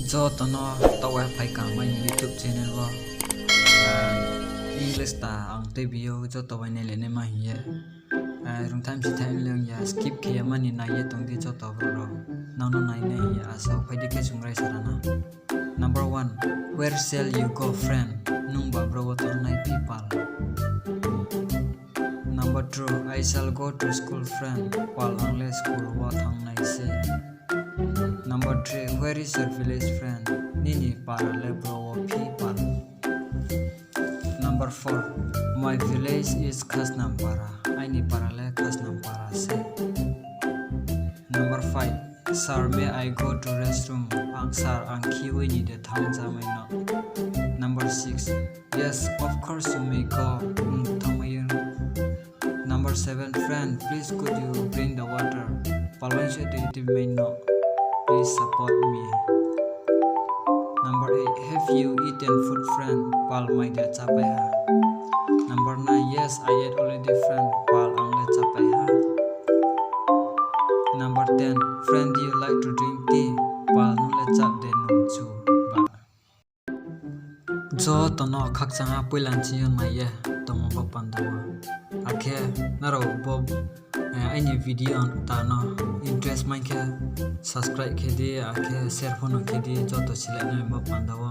do tono tawa phai ka mai YouTube channel wa English ta ang te video jo tawa ne le ne ma hi rung time si time leng ya skip ke mani na ye tong di jo to ro now no nai ne ya so phai di ke sungrai sarana. Number 1, where shall you go friend nung ba bro to nai people. Number 2, I shall go to school friend while only school wa thang nai se. Number 3, where is your village friend nini para le bro people. Number 4, my village is Khasnampara aini para le Khasnampara se. Number 5, sir may I go to restroom ang sir ang kiwi ni de thang ja mai no. Number 6, yes of course you may go thamayin. Number 7, friend please could you bring the water palwai se de may no, please support me. Number 8, have you eaten food friend pal mai de chapai ha. Number 9, yes I ate already friend pal ang le chapai ha. Number 10, friend do you like to drink tea pal nu le chap de nu chu ba. Jo tono khak changa puilan chi yon mai ye tomo ba pandawa akhe naro bob any video ta no interest mai ke subscribe ke di akhe share phone ke di jo to sile na ba pandawa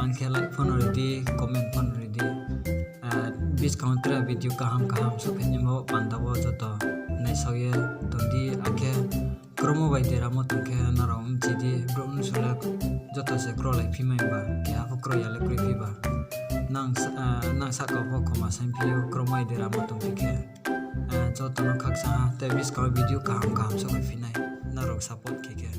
angke like phone re di comment phone re di bis counter video kaham so phenye ba pandawa jo to nai soye tondi akhe kromo bai de ramo tongke naro chi di bron sula jo to se kro lai phi mai ba ke ha kro ya le kri phi ba nang sa ko ko ma sam phi kromai de ramo tongke ke jo to no khak sa te bis ko video kaham so phi nai naro support ke